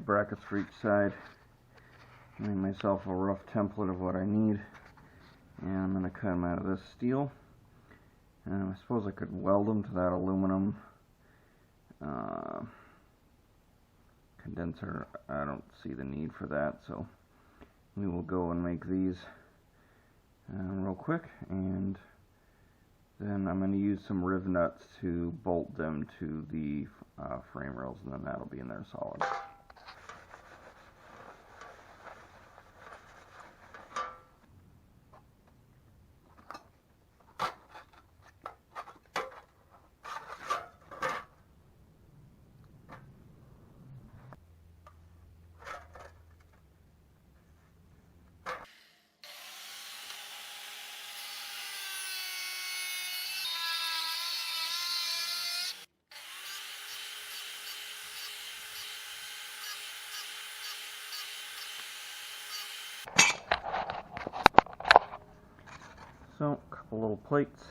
brackets for each side. Made myself a rough template of what I need, and I'm going to cut them out of this steel. I suppose I could weld them to that aluminum condenser. I don't see the need for that, so we will go and make these real quick, and then I'm going to use some riv nuts to bolt them to the frame rails, and then that'll be in there solid. So, a couple little plates,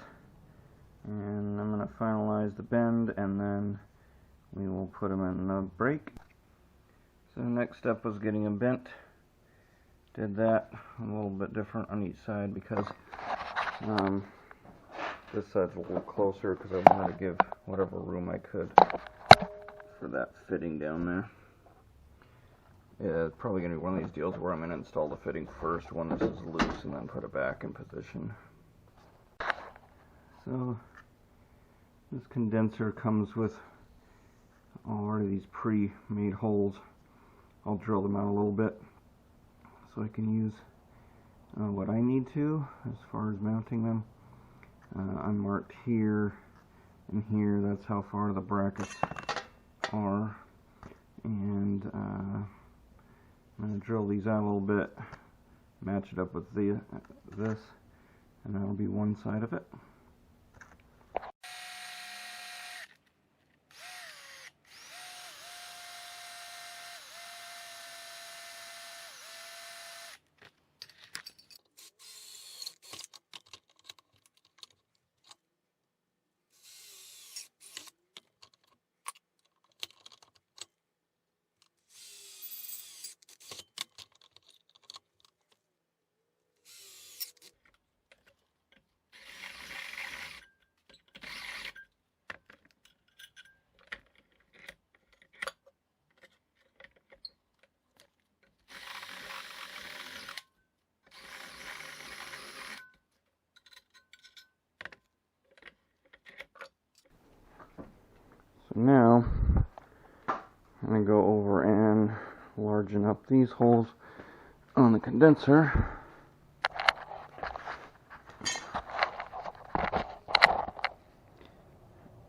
and I'm going to finalize the bend, and then we will put them in the brake. So the next step was getting them bent. Did that a little bit different on each side because this side's a little closer because I wanted to give whatever room I could for that fitting down there. Yeah, it's probably going to be one of these deals where I'm going to install the fitting first when this is loose and then put it back in position. So this condenser comes with already these pre-made holes. I'll drill them out a little bit so I can use what I need to as far as mounting them. I'm marked here and here. That's how far the brackets are, and I'm going to drill these out a little bit, match it up with this, and that'll be one side of it. So now I'm going to go over and largen up these holes on the condenser.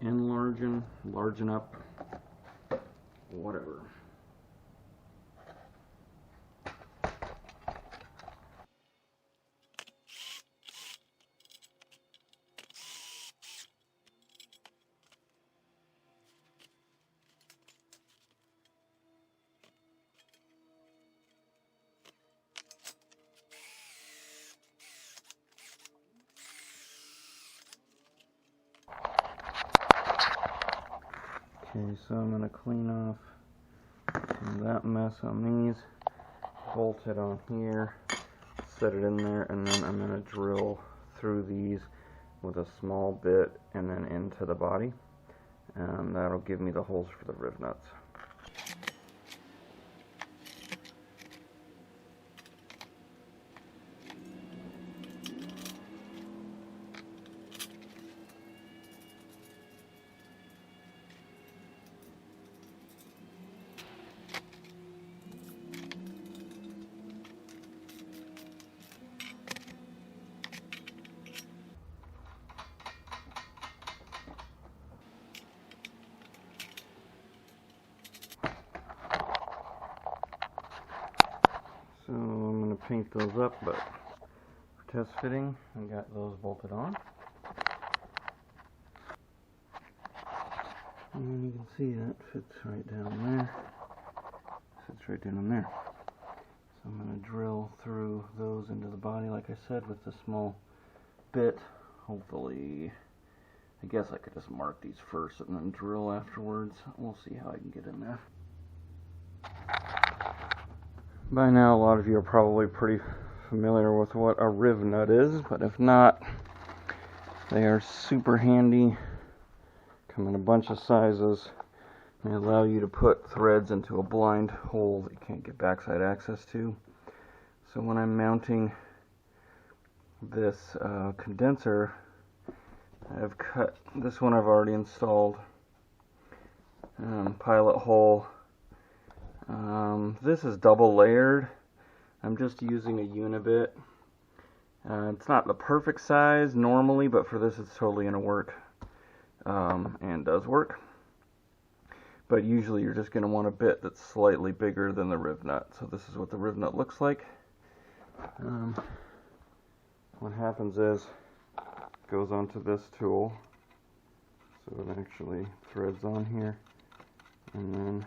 And largen up, whatever. Okay, so I'm going to clean off that mess on these, bolt it on here, set it in there, and then I'm going to drill through these with a small bit and then into the body, and that'll give me the holes for the riv nuts. So I'm going to paint those up, but for test fitting, I got those bolted on. And you can see that fits right down there. Fits right down in there. So I'm going to drill through those into the body, like I said, with the small bit. Hopefully, I guess I could just mark these first and then drill afterwards. We'll see how I can get in there. By now, a lot of you are probably pretty familiar with what a riv nut is, but if not, they are super handy. Come in a bunch of sizes. They allow you to put threads into a blind hole that you can't get backside access to. So when I'm mounting this condenser, I've cut this one. I've already installed pilot hole. This is double layered. I'm just using a unibit. It's not the perfect size normally, but for this it's totally going to work, and does work. But usually you're just going to want a bit that's slightly bigger than the riv nut. So this is what the riv nut looks like. What happens is it goes onto this tool, so it actually threads on here, and then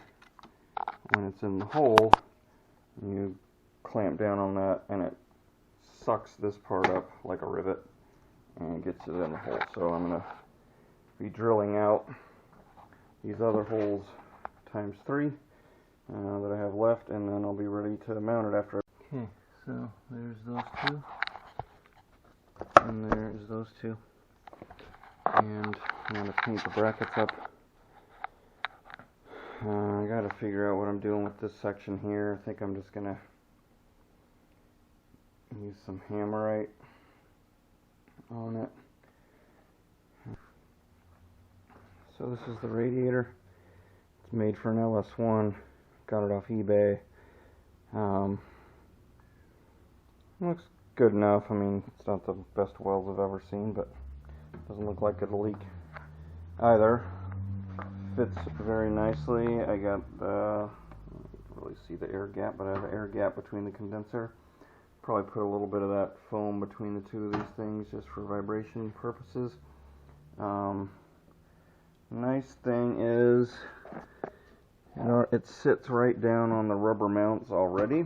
when it's in the hole, you clamp down on that and it sucks this part up like a rivet and gets it in the hole. So I'm going to be drilling out these other holes times 3 that I have left, and then I'll be ready to mount it after. Okay, so there's those two, and there's those two, and I'm going to paint the brackets up. I got to figure out what I'm doing with this section here. I think I'm just going to use some hammerite on it. So this is the radiator. It's made for an LS1. Got it off eBay. Looks good enough. I mean, it's not the best welds I've ever seen, but it doesn't look like it'll leak either. Fits very nicely. I got the, you can't really see the air gap, but I have an air gap between the condenser. Probably put a little bit of that foam between the two of these things just for vibration purposes. Nice thing is, it sits right down on the rubber mounts already,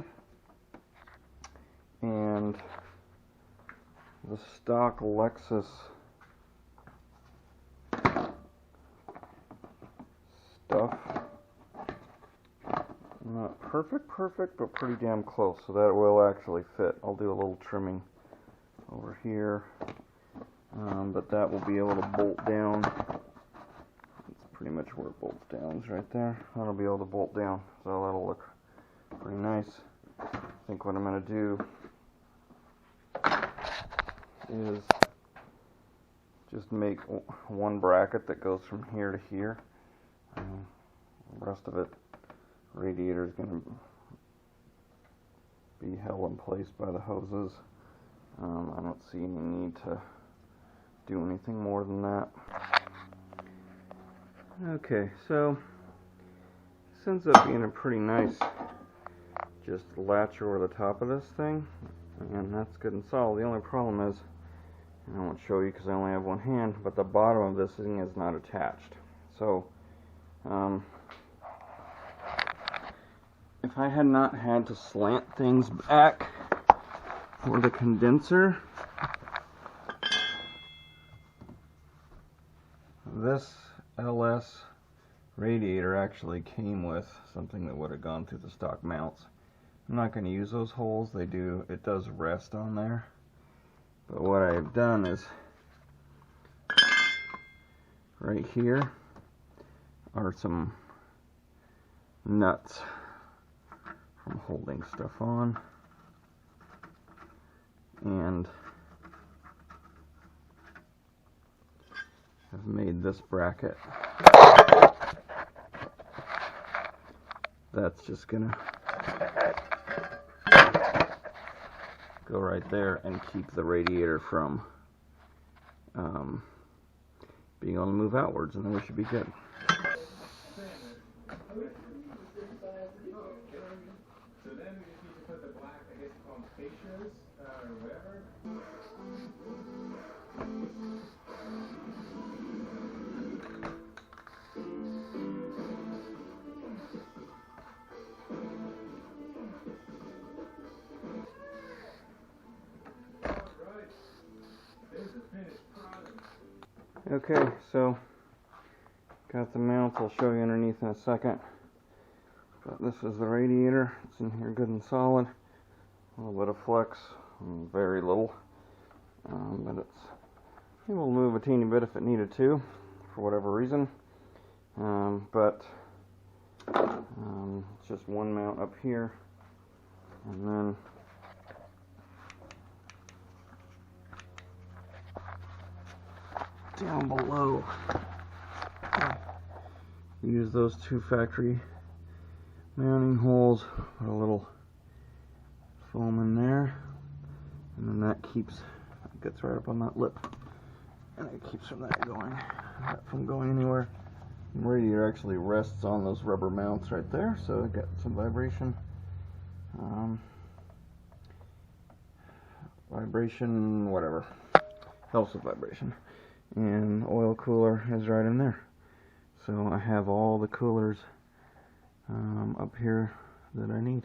and the stock Lexus stuff, not perfect, but pretty damn close, so that will actually fit. I'll do a little trimming over here, but that will be able to bolt down. Pretty much where it bolts down is right there. That'll be able to bolt down, so that'll look pretty nice. I think what I'm going to do is just make one bracket that goes from here to here. The rest of it, radiator is going to be held in place by the hoses. I don't see any need to do anything more than that. Okay, so this ends up being a pretty nice just latch over the top of this thing, and that's good and solid. The only problem is, and I won't show you because I only have one hand, but the bottom of this thing is not attached. So if I had not had to slant things back for the condenser, this LS radiator actually came with something that would have gone through the stock mounts. I'm not going to use those holes. It does rest on there. But what I've done is, right here are some nuts from holding stuff on, and I've made this bracket. That's just gonna go right there and keep the radiator from being able to move outwards, and then we should be good. So then we just need to put the black, I guess you call them fascias, or whatever. Okay, so got the mounts. I'll show you underneath in a second. But this is the radiator. It's in here good and solid. A little bit of flex, very little, but it's able to move a teeny bit if it needed to, for whatever reason. But it's just one mount up here, and then down below, use those two factory mounting holes, put a little foam in there, and then that gets right up on that lip, and it keeps that from going anywhere. The radiator actually rests on those rubber mounts right there, so it got some vibration. Vibration, whatever, helps with vibration. And the oil cooler is right in there. So I have all the coolers up here that I need.